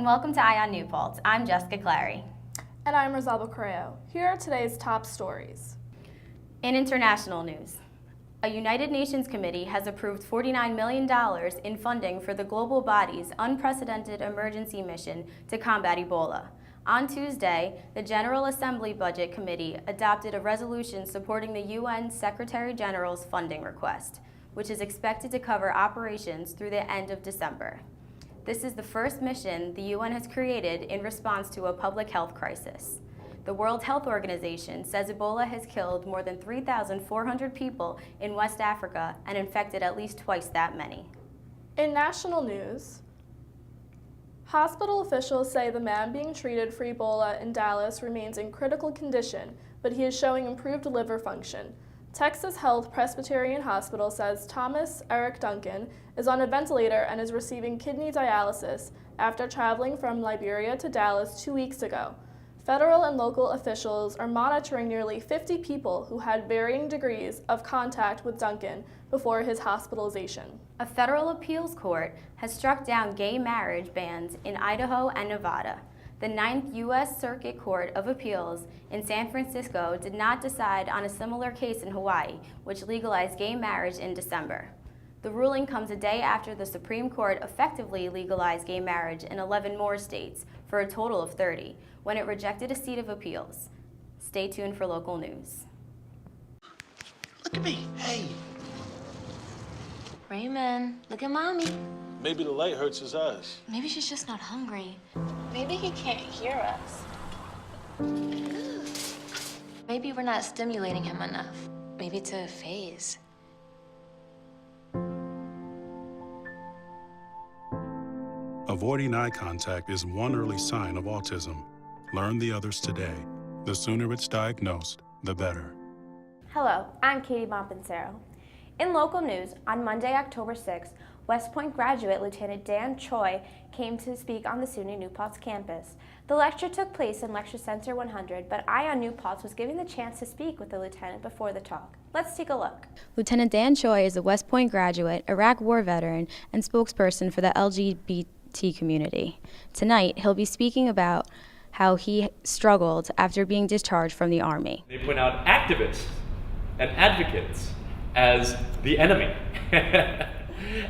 welcome to On New Paltz. I'm Jessica Clary. And I'm Rosalba Correo. Here are today's top stories. In international news, a United Nations committee has approved $49 million in funding for the global body's unprecedented emergency mission to combat Ebola. On Tuesday, the General Assembly Budget Committee adopted a resolution supporting the UN Secretary General's funding request, which is expected to cover operations through the end of December. This is the first mission the UN has created in response to a public health crisis. The World Health Organization says Ebola has killed more than 3,400 people in West Africa and infected at least twice that many. In national news, hospital officials say the man being treated for Ebola in Dallas remains in critical condition, but he is showing improved liver function. Texas Health Presbyterian Hospital says Thomas Eric Duncan is on a ventilator and is receiving kidney dialysis after traveling from Liberia to Dallas 2 weeks ago. Federal and local officials are monitoring nearly 50 people who had varying degrees of contact with Duncan before his hospitalization. A federal appeals court has struck down gay marriage bans in Idaho and Nevada. The 9th U.S. Circuit Court of Appeals in San Francisco did not decide on a similar case in Hawaii, which legalized gay marriage in December. The ruling comes a day after the Supreme Court effectively legalized gay marriage in 11 more states, for a total of 30, when it rejected a seat of appeals. Stay tuned for local news. Look at me. Hey. Raymond, look at Mommy. Maybe the light hurts his eyes. Maybe she's just not hungry. Maybe he can't hear us. Maybe we're not stimulating him enough. Maybe it's a phase. Avoiding eye contact is one early sign of autism. Learn the others today. The sooner it's diagnosed, the better. Hello, I'm Katie Bompancero. In local news, on Monday, October 6th, West Point graduate Lieutenant Dan Choi came to speak on the SUNY New Paltz campus. The lecture took place in Lecture Center 100, but On New Paltz was given the chance to speak with the lieutenant before the talk. Let's take a look. Lieutenant Dan Choi is a West Point graduate, Iraq War veteran, and spokesperson for the LGBT community. Tonight, he'll be speaking about how he struggled after being discharged from the Army. They point out activists and advocates as the enemy.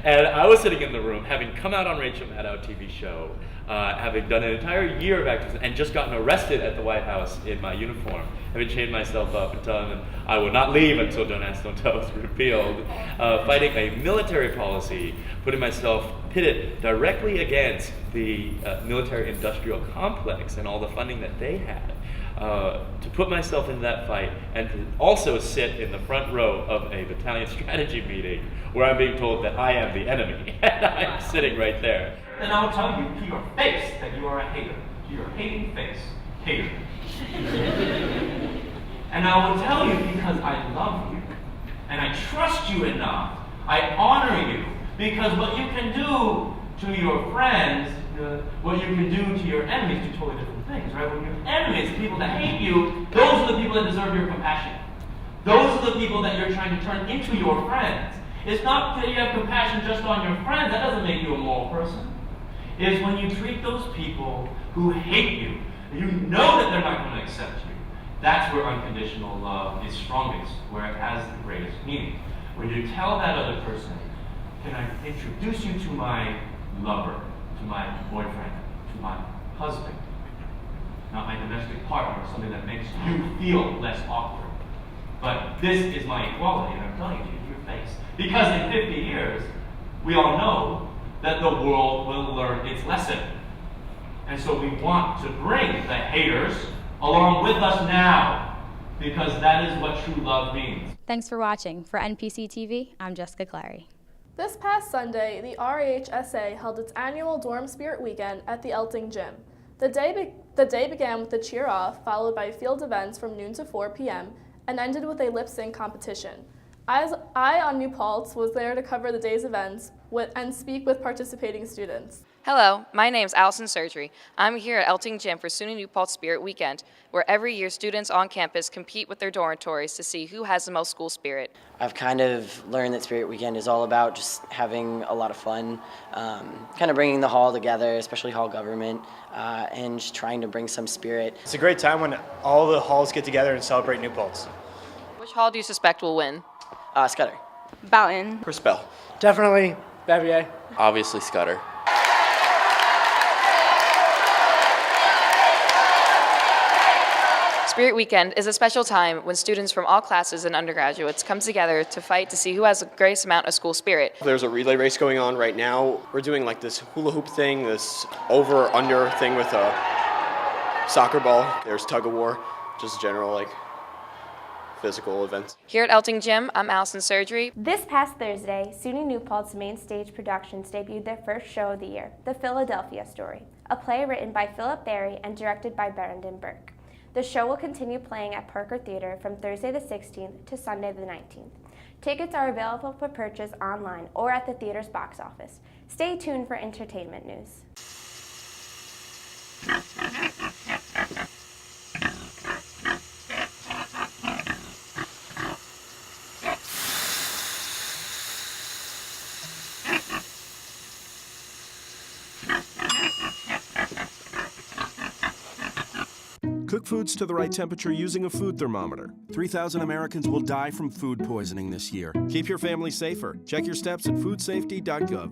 And I was sitting in the room, having come out on Rachel Maddow TV show, having done an entire year of activism, and just gotten arrested at the White House in my uniform, having chained myself up and telling them I would not leave until Don't Ask, Don't Tell was repealed, fighting a military policy, putting myself pitted directly against the military-industrial complex and all the funding that they had. To put myself in that fight and to also sit in the front row of a battalion strategy meeting where I'm being told that I am the enemy, and I'm sitting right there. Then I'll tell you to your face that you are a hater. To your hating face, hater. And I will tell you because I love you, and I trust you enough, I honor you, because what you can do to your friends, what you can do to your enemies, do totally different things, right? When your enemies, the people that hate you, those are the people that deserve your compassion. Those are the people that you're trying to turn into your friends. It's not that you have compassion just on your friends, that doesn't make you a moral person. It's when you treat those people who hate you, and you know that they're not going to accept you. That's where unconditional love is strongest, where it has the greatest meaning. When you tell that other person, can I introduce you to my lover, to my boyfriend, to my husband, not my domestic partner, something that makes you feel less awkward. But this is my equality, and I'm telling you to your face. Because in 50 years, we all know that the world will learn its lesson. And so we want to bring the haters along with us now, because that is what true love means. Thanks for watching. For WNPC-TV, I'm Jessica Clary. This past Sunday, the RAHSA held its annual Dorm Spirit Weekend at the Elting Gym. The day began with the cheer off, followed by field events from noon to 4 p.m., and ended with a lip sync competition. On New Paltz was there to cover the day's events and speak with participating students. Hello, my name is Allison Surgery. I'm here at Elting Gym for SUNY New Paltz Spirit Weekend, where every year students on campus compete with their dormitories to see who has the most school spirit. I've kind of learned that Spirit Weekend is all about just having a lot of fun, kind of bringing the hall together, especially hall government, and just trying to bring some spirit. It's a great time when all the halls get together and celebrate New Paltz. Which hall do you suspect will win? Scudder. Boughton. Crispell. Definitely Bavier. Obviously Scudder. Spirit Weekend is a special time when students from all classes and undergraduates come together to fight to see who has the greatest amount of school spirit. There's a relay race going on right now. We're doing like this hula hoop thing, this over-under thing with a soccer ball. There's tug of war, just general like physical events. Here at Elting Gym, I'm Allison Surgery. This past Thursday, SUNY New Paltz Main Stage Productions debuted their first show of the year, The Philadelphia Story, a play written by Philip Barry and directed by Brendan Burke. The show will continue playing at Parker Theater from Thursday the 16th to Sunday the 19th. Tickets are available for purchase online or at the theater's box office. Stay tuned for entertainment news. Cook foods to the right temperature using a food thermometer. 3,000 Americans will die from food poisoning this year. Keep your family safer. Check your steps at foodsafety.gov.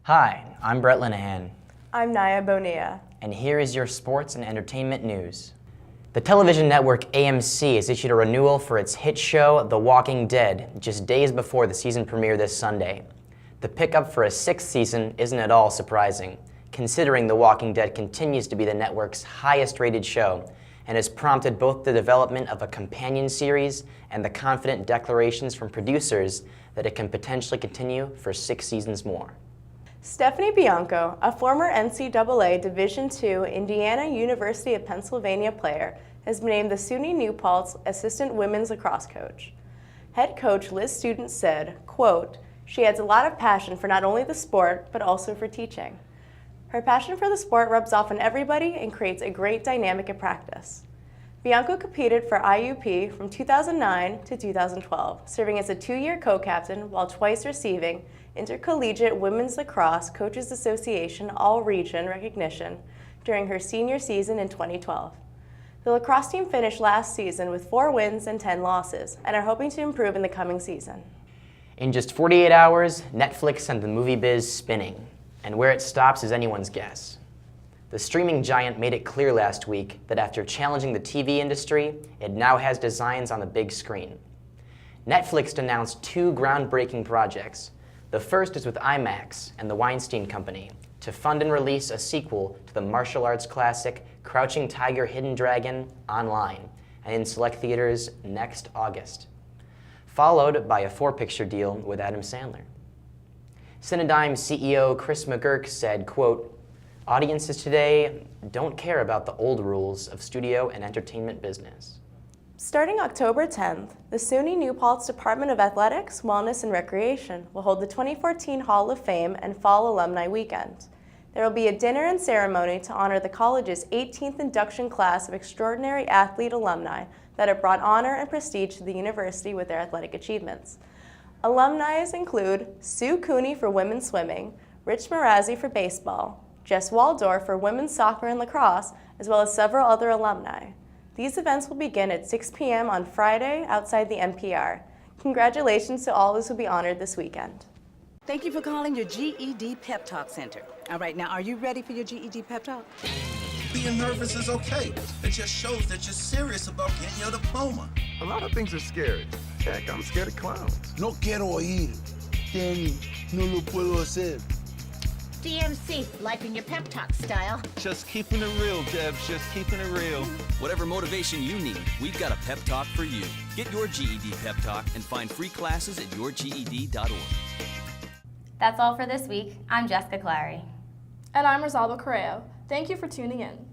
Hi, I'm Brett Linehan. I'm Naya Bonilla. And here is your sports and entertainment news. The television network AMC has issued a renewal for its hit show, The Walking Dead, just days before the season premiere this Sunday. The pickup for a sixth season isn't at all surprising, considering The Walking Dead continues to be the network's highest-rated show and has prompted both the development of a companion series and the confident declarations from producers that it can potentially continue for 6 seasons more. Stephanie Bianco, a former NCAA Division II Indiana University of Pennsylvania player, has been named the SUNY New Paltz Assistant Women's Lacrosse Coach. Head coach Liz Student said, quote, "She has a lot of passion for not only the sport, but also for teaching. Her passion for the sport rubs off on everybody and creates a great dynamic at practice." Bianco competed for IUP from 2009 to 2012, serving as a 2-year co-captain while twice receiving Intercollegiate Women's Lacrosse Coaches Association All-Region recognition during her senior season in 2012. The lacrosse team finished last season with 4 wins and 10 losses and are hoping to improve in the coming season. In just 48 hours, Netflix sent the movie biz spinning. And where it stops is anyone's guess. The streaming giant made it clear last week that after challenging the TV industry, it now has designs on the big screen. Netflix announced 2 groundbreaking projects. The first is with IMAX and the Weinstein Company to fund and release a sequel to the martial arts classic Crouching Tiger, Hidden Dragon online and in select theaters next August, followed by a 4-picture deal with Adam Sandler. Cinedigm CEO Chris McGurk said, quote, "Audiences today don't care about the old rules of studio and entertainment business." Starting October 10th, the SUNY New Paltz Department of Athletics, Wellness, and Recreation will hold the 2014 Hall of Fame and Fall Alumni Weekend. There will be a dinner and ceremony to honor the college's 18th induction class of extraordinary athlete alumni that have brought honor and prestige to the university with their athletic achievements. Alumni include Sue Cooney for women's swimming, Rich Marazzi for baseball, Jess Waldorf for women's soccer and lacrosse, as well as several other alumni. These events will begin at 6 p.m. on Friday outside the NPR. Congratulations to all those who will be honored this weekend. Thank you for calling your GED Pep Talk Center. All right, now are you ready for your GED Pep Talk? Being nervous is okay. It just shows that you're serious about getting your diploma. A lot of things are scary. Heck, I'm scared of clowns. No quiero oír. No lo puedo hacer. DMC, life in your pep talk style. Just keeping it real, Debs, just keeping it real. Whatever motivation you need, we've got a pep talk for you. Get your GED pep talk and find free classes at yourged.org. That's all for this week. I'm Jessica Clary. And I'm Rosalba Correo. Thank you for tuning in.